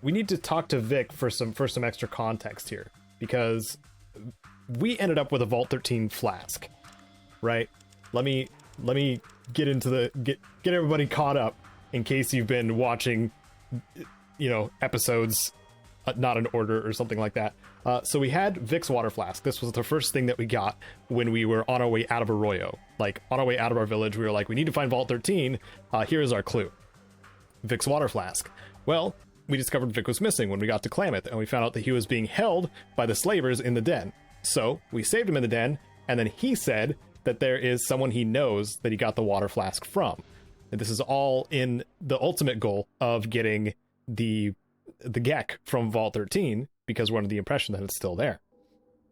we need to talk to Vic for some extra context here, because we ended up with a Vault 13 flask, right? Let me get into the get everybody caught up in case you've been watching, you know, episodes not in order or something like that. So we had Vic's water flask. This was the first thing that we got when we were on our way out of Arroyo. Like, on our way out of our village, we were like, we need to find Vault 13. Here's our clue. Vic's water flask. Well, we discovered Vic was missing when we got to Klamath, and we found out that he was being held by the slavers in the den. So we saved him in the den, and then he said that there is someone he knows that he got the water flask from. And this is all in the ultimate goal of getting the Gek from Vault 13, because we're under the impression that it's still there.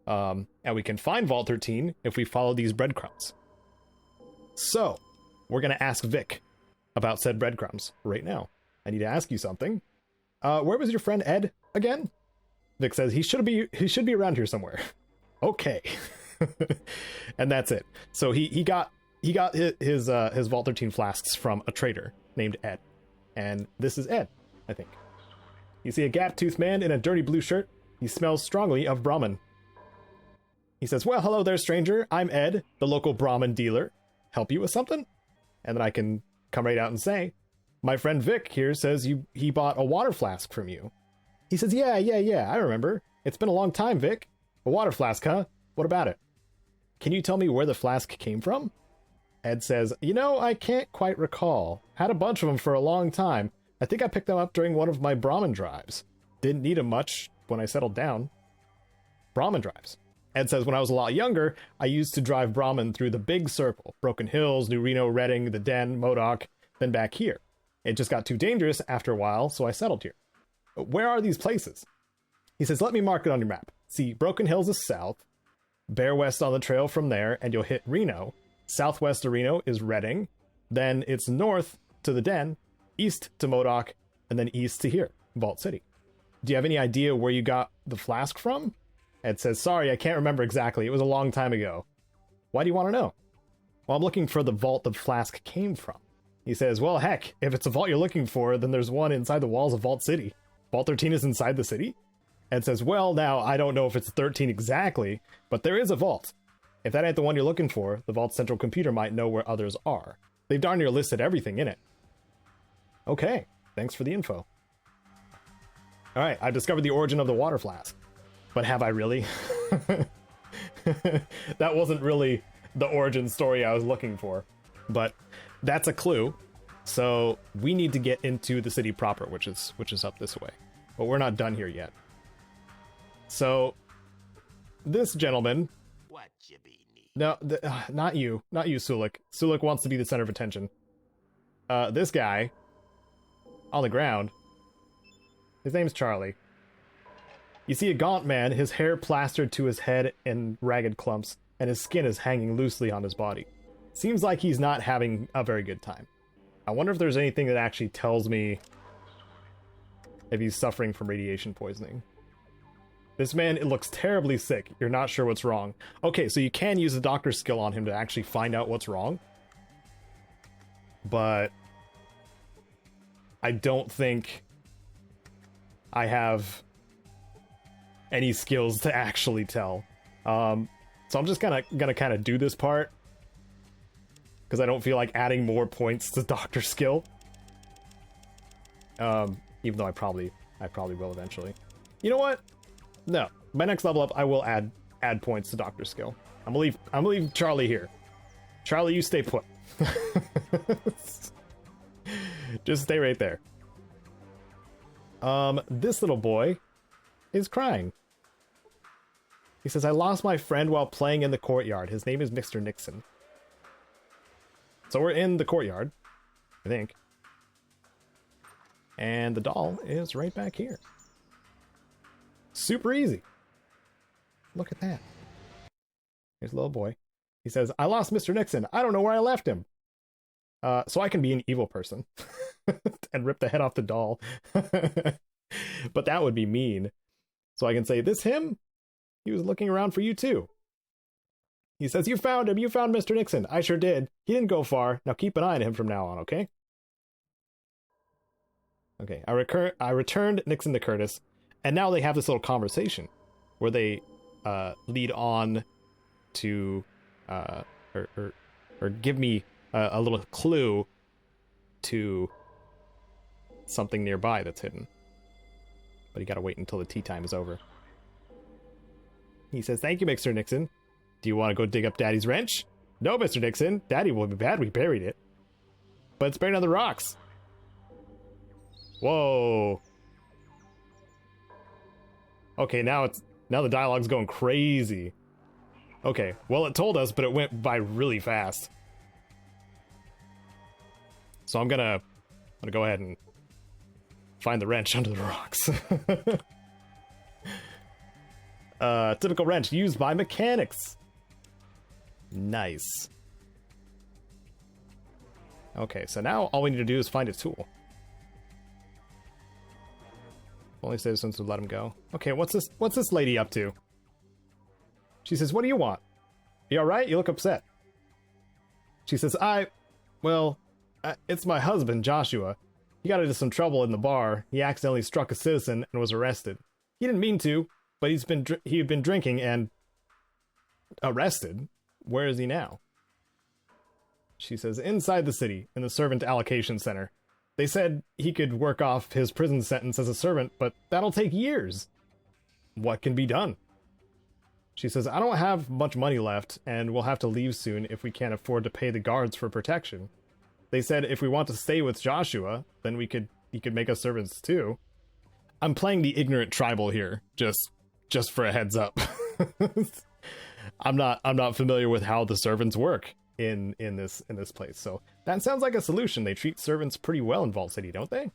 And we can find Vault 13 if we follow these breadcrumbs. So, we're going to ask Vic about said breadcrumbs right now. I need to ask you something. Where was your friend Ed again? Vic says he should be around here somewhere. Okay. And that's it. So he got his Vault 13 flasks from a trader named Ed. And this is Ed, I think. You see a gap-toothed man in a dirty blue shirt. He smells strongly of Brahmin. He says, well, hello there, stranger. I'm Ed, the local Brahmin dealer. Help you with something? And then I can come right out and say, my friend Vic here says he bought a water flask from you. He says, yeah, I remember. It's been a long time, Vic. A water flask, huh? What about it? Can you tell me where the flask came from? Ed says, you know, I can't quite recall. Had a bunch of them for a long time. I think I picked them up during one of my Brahmin drives. Didn't need them much when I settled down. Brahmin drives. Ed says, when I was a lot younger, I used to drive Brahmin through the big circle. Broken Hills, New Reno, Redding, the Den, Modoc, then back here. It just got too dangerous after a while, so I settled here. Where are these places? He says, let me mark it on your map. See, Broken Hills is south. Bear west on the trail from there, and you'll hit Reno. Southwest of Reno is Redding. Then it's north to the Den, east to Modoc, and then east to here, Vault City. Do you have any idea where you got the flask from? Ed says, sorry, I can't remember exactly. It was a long time ago. Why do you want to know? Well, I'm looking for the vault the flask came from. He says, well, heck, if it's a vault you're looking for, then there's one inside the walls of Vault City. Vault 13 is inside the city? Ed says, well, now, I don't know if it's 13 exactly, but there is a vault. If that ain't the one you're looking for, the Vault's central computer might know where others are. They've darn near listed everything in it. Okay, thanks for the info. Alright, I've discovered the origin of the water flask. But have I really? That wasn't really the origin story I was looking for. But that's a clue. So we need to get into the city proper, which is up this way. But we're not done here yet. So this gentleman... What you be need? No, not you. Not you, Sulik. Sulik wants to be the center of attention. This guy... on the ground. His name's Charlie. You see a gaunt man, his hair plastered to his head in ragged clumps, and his skin is hanging loosely on his body. Seems like he's not having a very good time. I wonder if there's anything that actually tells me if he's suffering from radiation poisoning. This man, it looks terribly sick. You're not sure what's wrong. Okay, so you can use the doctor's skill on him to actually find out what's wrong. But I don't think I have any skills to actually tell. So I'm just gonna kind of do this part because I don't feel like adding more points to doctor skill. Even though I probably will eventually. You know what? No, my next level up I will add points to doctor skill. I'm gonna leave Charlie here. Charlie, you stay put. Just stay right there. This little boy is crying. He says, I lost my friend while playing in the courtyard. His name is Mr. Nixon. So we're in the courtyard, I think. And the doll is right back here. Super easy. Look at that. Here's a little boy. He says, I lost Mr. Nixon. I don't know where I left him. So I can be an evil person and rip the head off the doll. But that would be mean. So I can say, this him? He was looking around for you too. He says, you found him. You found Mr. Nixon. I sure did. He didn't go far. Now keep an eye on him from now on, okay? Okay, I returned Nixon to Curtis, and now they have this little conversation where they lead on to or give me a little clue to something nearby that's hidden. But you gotta wait until the tea time is over. He says, "Thank you, Mr. Nixon. Do you want to go dig up Daddy's wrench?" "No, Mr. Nixon. Daddy will be bad we buried it. But it's buried on the rocks." Whoa. Okay, now the dialogue's going crazy. Okay, well, it told us, but it went by really fast. So I'm gonna go ahead and find the wrench under the rocks. Typical wrench used by mechanics. Nice. Okay, so now all we need to do is find a tool. Only citizens would let him go. Okay, what's this lady up to? She says, "What do you want? You alright? You look upset." She says, it's my husband, Joshua. He got into some trouble in the bar. He accidentally struck a citizen and was arrested. He didn't mean to, but he had been drinking and arrested. Where is he now? She says, "Inside the city, in the servant allocation center. They said he could work off his prison sentence as a servant, but that'll take years. What can be done?" She says, "I don't have much money left, and we'll have to leave soon if we can't afford to pay the guards for protection. They said if we want to stay with Joshua, then he could make us servants too." I'm playing the ignorant tribal here, just for a heads up. I'm not familiar with how the servants work in this place, so that sounds like a solution. They treat servants pretty well in Vault City, don't they?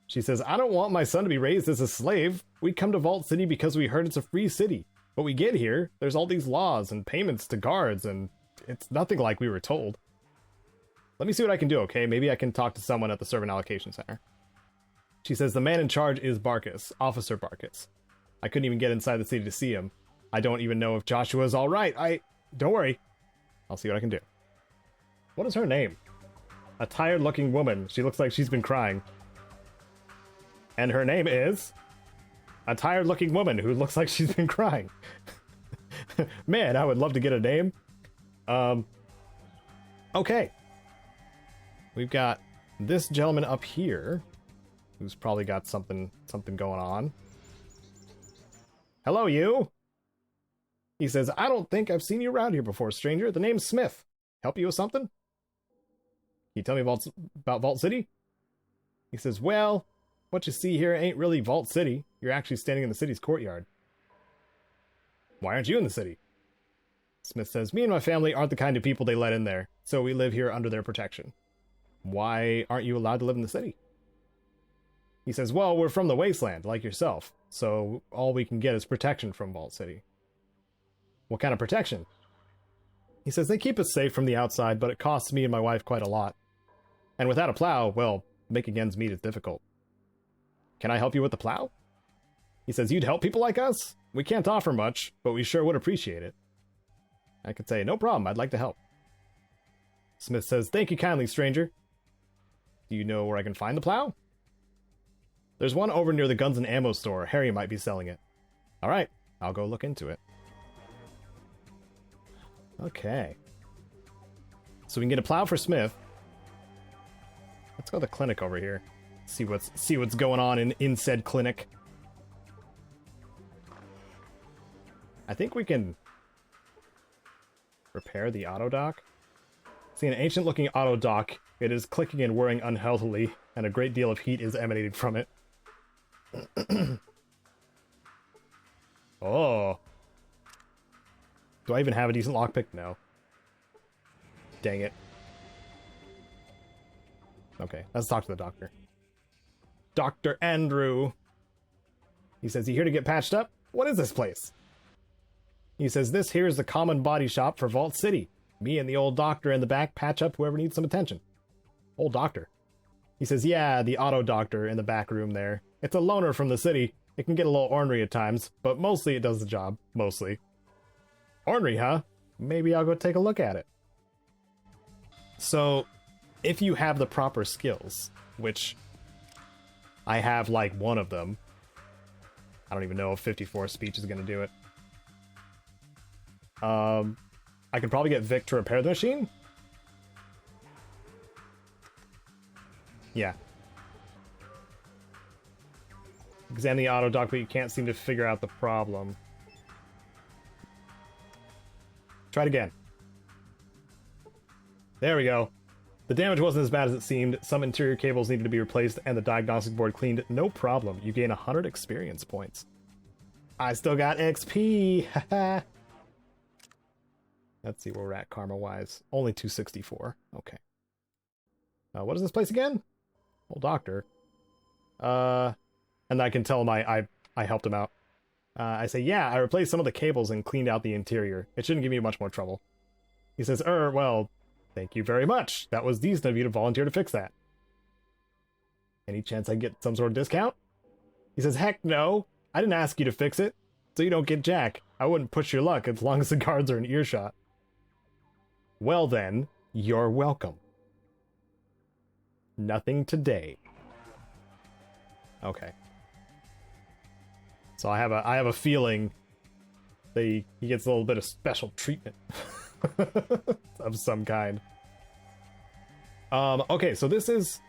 She says, "I don't want my son to be raised as a slave. We come to Vault City because we heard it's a free city. But we get here, there's all these laws and payments to guards, and it's nothing like we were told. Let me see what I can do, okay? Maybe I can talk to someone at the servant allocation center." She says, "The man in charge is Barkus, Officer Barkus. I couldn't even get inside the city to see him. I don't even know if Joshua's alright. Don't worry. I'll see what I can do." What is her name? A tired-looking woman. She looks like she's been crying. And her name is... a tired-looking woman who looks like she's been crying. Man, I would love to get a name. Okay. We've got this gentleman up here, who's probably got something going on. "Hello, you." He says, "I don't think I've seen you around here before, stranger. The name's Smith. Help you with something? Can you tell me about Vault City?" He says, "Well, what you see here ain't really Vault City. You're actually standing in the city's courtyard." "Why aren't you in the city?" Smith says, "Me and my family aren't the kind of people they let in there, so we live here under their protection." "Why aren't you allowed to live in the city?" He says, "Well, we're from the wasteland, like yourself, so all we can get is protection from Vault City." "What kind of protection?" He says, "They keep us safe from the outside, but it costs me and my wife quite a lot. And without a plow, well, making ends meet is difficult." "Can I help you with the plow?" He says, "You'd help people like us? We can't offer much, but we sure would appreciate it." I could say, "No problem, I'd like to help." Smith says, "Thank you kindly, stranger. Do you know where I can find the plow?" "There's one over near the guns and ammo store. Harry might be selling it." "Alright, I'll go look into it." Okay. So we can get a plow for Smith. Let's go to the clinic over here. See what's going on in said clinic. I think we can repair the auto dock. See, an ancient looking auto dock. It is clicking and whirring unhealthily, and a great deal of heat is emanating from it. Oh. Do I even have a decent lockpick? No. Dang it. Okay, let's talk to the doctor. Dr. Andrew. He says, "You here to get patched up? What is this place?" He says, "This here is the common body shop for Vault City. Me and the old doctor in the back patch up whoever needs some attention." "Old doctor?" He says, "Yeah, the auto doctor in the back room there. It's a loner from the city. It can get a little ornery at times, but mostly it does the job. Mostly." "Ornery, huh? Maybe I'll go take a look at it." So, if you have the proper skills, which I have, like, one of them. I don't even know if 54 speech is gonna do it. I could probably get Vic to repair the machine? Yeah. Examine the auto dock, but you can't seem to figure out the problem. Try it again. There we go. The damage wasn't as bad as it seemed. Some interior cables needed to be replaced and the diagnostic board cleaned. No problem. You gain 100 experience points. I still got XP. Let's see where we're at karma-wise. Only 264. Okay. What is this place again? Old doctor. And I can tell him I helped him out. I say, yeah, I replaced some of the cables and cleaned out the interior. It shouldn't give you much more trouble. He says, well, thank you very much. That was decent of you to volunteer to fix that. Any chance I get some sort of discount? He says, heck no. I didn't ask you to fix it, so you don't get jack. I wouldn't push your luck as long as the guards are in earshot. Well then, you're welcome. Nothing today. Okay. So I have a feeling that he gets a little bit of special treatment of some kind. Okay, so this is,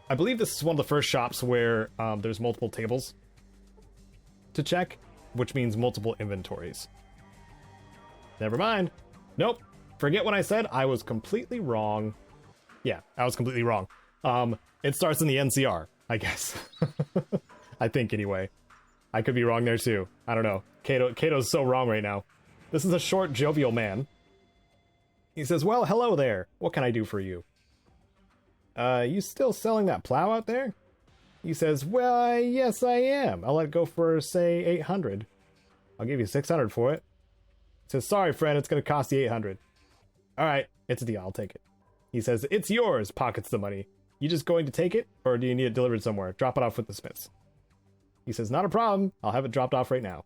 I believe this is one of the first shops where there's multiple tables to check, which means multiple inventories. Never mind. Nope. Forget what I said. I was completely wrong. Yeah, I was completely wrong. It starts in the NCR, I guess. I think anyway. I could be wrong there too. I don't know. Caedo's so wrong right now. This is a short, jovial man. He says, well, hello there. What can I do for you? You still selling that plow out there? He says, well, yes, I am. I'll let it go for, say, 800. I'll give you 600 for it. He says, sorry, friend, it's going to cost you 800. All right, it's a deal. I'll take it. He says, it's yours, pockets the money. You just going to take it, or do you need it delivered somewhere? Drop it off with the smiths. He says, not a problem. I'll have it dropped off right now.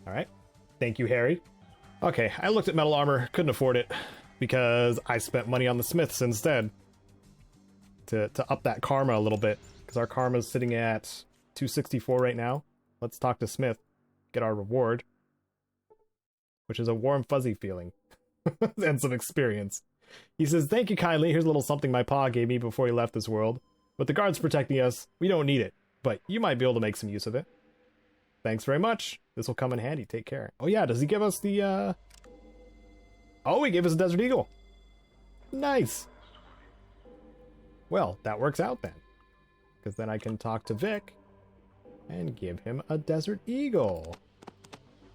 All right. Thank you, Harry. Okay, I looked at metal armor. Couldn't afford it because I spent money on the smiths instead to up that karma a little bit because our karma is sitting at 264 right now. Let's talk to Smith, get our reward, which is a warm, fuzzy feeling and some experience. He says, thank you kindly. Here's a little something my pa gave me before he left this world. With the guards protecting us, we don't need it, but you might be able to make some use of it. Thanks very much. This will come in handy. Take care. Oh yeah, does he give us the, Oh, he gave us a Desert Eagle. Nice. Well, that works out then. Because then I can talk to Vic and give him a Desert Eagle.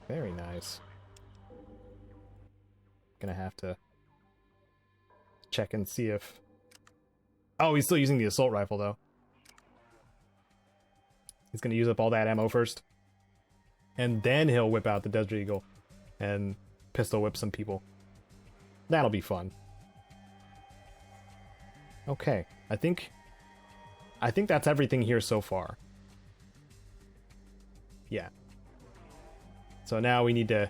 Very nice. Gonna have to check and see if... Oh, he's still using the assault rifle, though. He's gonna use up all that ammo first. And then he'll whip out the Desert Eagle and pistol whip some people. That'll be fun. Okay, I think that's everything here so far. Yeah. So now we need to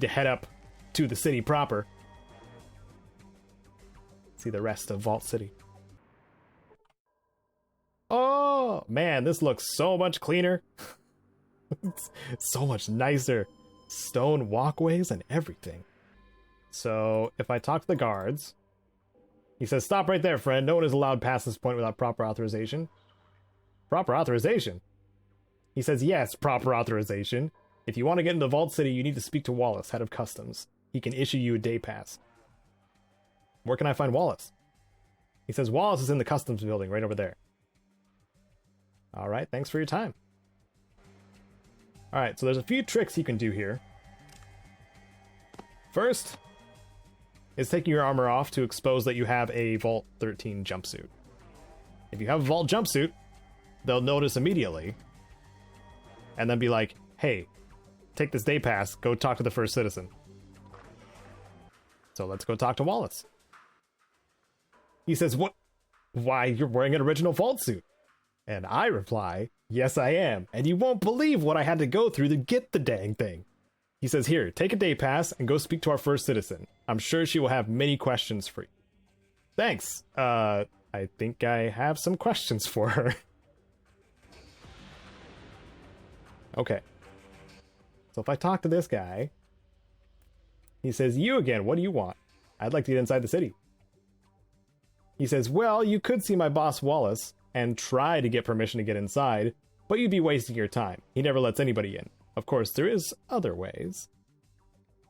head up to the city proper. See the rest of Vault City. Oh, man, this looks so much cleaner. It's so much nicer. Stone walkways and everything. So, if I talk to the guards... He says, stop right there, friend. No one is allowed past this point without proper authorization. Proper authorization? He says, yes, proper authorization. If you want to get into Vault City, you need to speak to Wallace, head of customs. He can issue you a day pass. Where can I find Wallace? He says, Wallace is in the customs building right over there. Alright, thanks for your time. Alright, so there's a few tricks you can do here. First is taking your armor off to expose that you have a Vault 13 jumpsuit. If you have a Vault jumpsuit, they'll notice immediately and then be like, hey, take this day pass, go talk to the first citizen. So let's go talk to Wallace. He says, what? Why, you're wearing an original Vault suit. And I reply, yes, I am. And you won't believe what I had to go through to get the dang thing. He says, here, take a day pass and go speak to our first citizen. I'm sure she will have many questions for you. Thanks. I think I have some questions for her. Okay. So if I talk to this guy, he says, you again, what do you want? I'd like to get inside the city. He says, well, you could see my boss Wallace and try to get permission to get inside, but you'd be wasting your time. He never lets anybody in. Of course, there is other ways.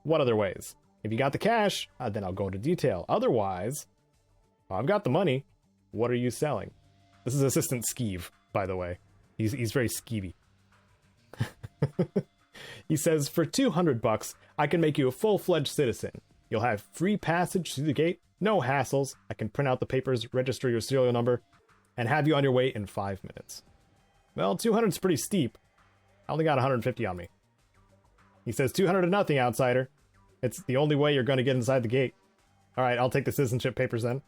What other ways? If you got the cash, then I'll go into detail. Otherwise, I've got the money. What are you selling? This is Assistant Skeeve, by the way. He's very skeevy. He says, for $200, I can make you a full-fledged citizen. You'll have free passage through the gate, no hassles. I can print out the papers, register your serial number, and have you on your way in 5 minutes. Well, 200's pretty steep. I only got 150 on me. He says, 200 to nothing, outsider. It's the only way you're going to get inside the gate. Alright, I'll take the citizenship papers then.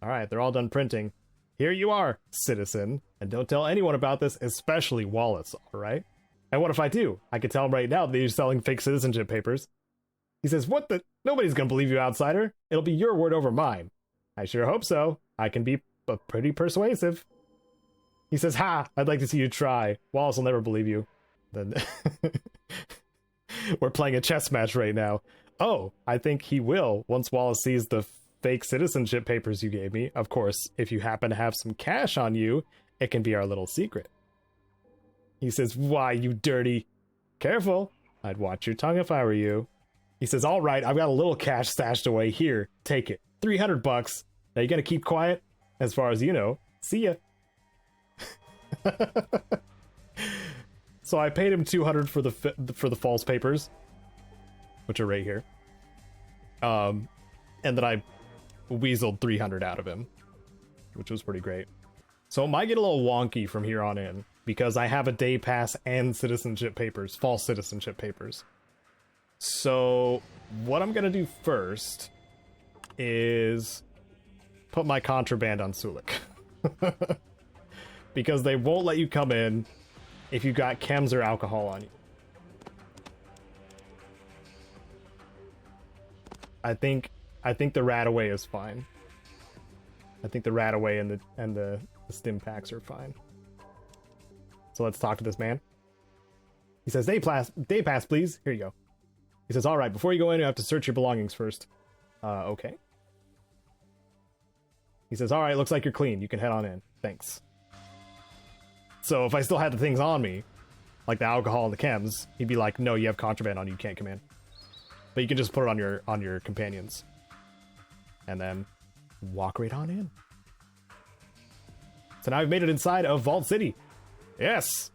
Alright, they're all done printing. Here you are, citizen. And don't tell anyone about this, especially Wallace, alright? And what if I do? I could tell him right now that you're selling fake citizenship papers. He says, what the? Nobody's gonna believe you, outsider. It'll be your word over mine. I sure hope so. I can be pretty persuasive. He says, ha! I'd like to see you try. Wallace will never believe you. Then we're playing a chess match right now. Oh, I think he will once Wallace sees the fake citizenship papers you gave me. Of course, if you happen to have some cash on you, it can be our little secret. He says, why, you dirty... Careful. I'd watch your tongue if I were you. He says, all right, I've got a little cash stashed away. Here, take it. $300. Now you gonna keep quiet? As far as you know. See ya. So I paid him $200 for the false papers, which are right here. And then I weaseled $300 out of him, which was pretty great. So it might get a little wonky from here on in, because I have a day pass and citizenship papers, false citizenship papers. So what I'm gonna do first is put my contraband on Sulik. Because they won't let you come in if you've got chems or alcohol on you. I think the Rat-Away is fine. I think the Rat-Away and the stim packs are fine. So let's talk to this man. He says, day pass, please. Here you go. He says, all right, before you go in, you have to search your belongings first. Okay. He says, all right, looks like you're clean. You can head on in. Thanks. So if I still had the things on me, like the alcohol and the chems, he'd be like, no, you have contraband on you, you can't come in. But you can just put it on your companions. And then walk right on in. So now I've made it inside of Vault City. Yes!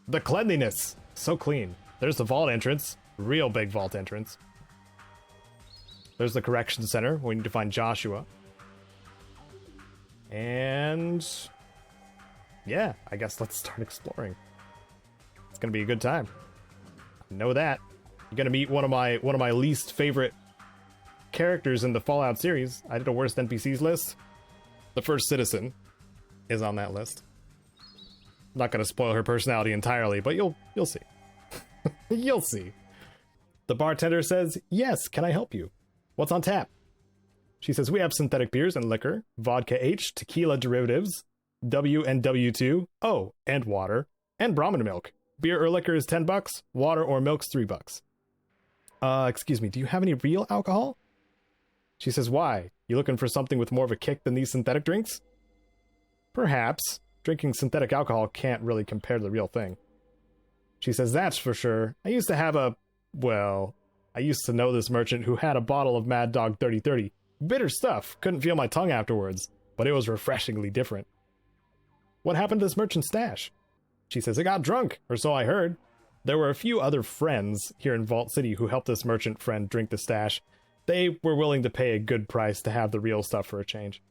The cleanliness. So clean. There's the vault entrance. Real big vault entrance. There's the correction center. We need to find Joshua. And... yeah, I guess let's start exploring. It's gonna be a good time. Know that. You're gonna meet one of my least favorite characters in the Fallout series. I did a worst NPCs list. The first citizen is on that list. I'm not gonna spoil her personality entirely, but you'll see. You'll see. The bartender says, yes, can I help you? What's on tap? She says, we have synthetic beers and liquor, vodka H, tequila derivatives, W and W2, oh, and water, and Brahmin milk. Beer or liquor is $10, water or milk's $3. Excuse me, do you have any real alcohol? She says, why? You looking for something with more of a kick than these synthetic drinks? Perhaps. Drinking synthetic alcohol can't really compare to the real thing. She says, that's for sure. I used to know this merchant who had a bottle of Mad Dog 3030. Bitter stuff. Couldn't feel my tongue afterwards, but it was refreshingly different. What happened to this merchant's stash? She says, it got drunk, or so I heard. There were a few other friends here in Vault City who helped this merchant friend drink the stash. They were willing to pay a good price to have the real stuff for a change.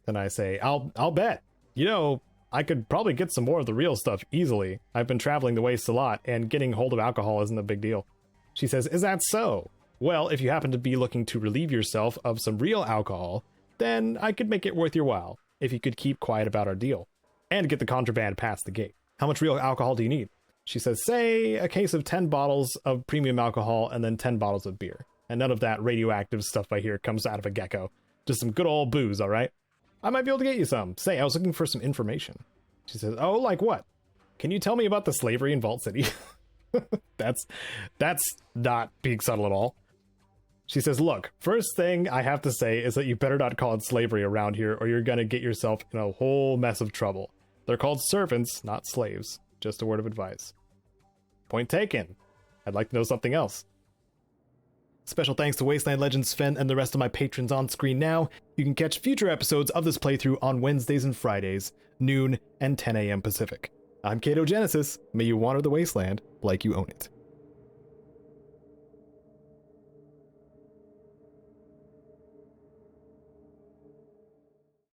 Then I say, I'll bet. You know, I could probably get some more of the real stuff easily. I've been traveling the wastes a lot, and getting hold of alcohol isn't a big deal. She says, is that so? Well, if you happen to be looking to relieve yourself of some real alcohol, then I could make it worth your while, if you could keep quiet about our deal, and get the contraband past the gate. How much real alcohol do you need? She says, say a case of 10 bottles of premium alcohol and then 10 bottles of beer. And none of that radioactive stuff I hear comes out of a gecko. Just some good old booze, alright? I might be able to get you some. Say, I was looking for some information. She says, oh, like what? Can you tell me about the slavery in Vault City? That's not being subtle at all. She says, look, first thing I have to say is that you better not call it slavery around here, or you're gonna get yourself in a whole mess of trouble. They're called servants, not slaves. Just a word of advice. Point taken. I'd like to know something else. Special thanks to Wasteland Legends Sven and the rest of my patrons on screen now. You can catch future episodes of this playthrough on Wednesdays and Fridays, noon and 10 a.m. Pacific. I'm Caedo Genesis. May you wander the wasteland like you own it.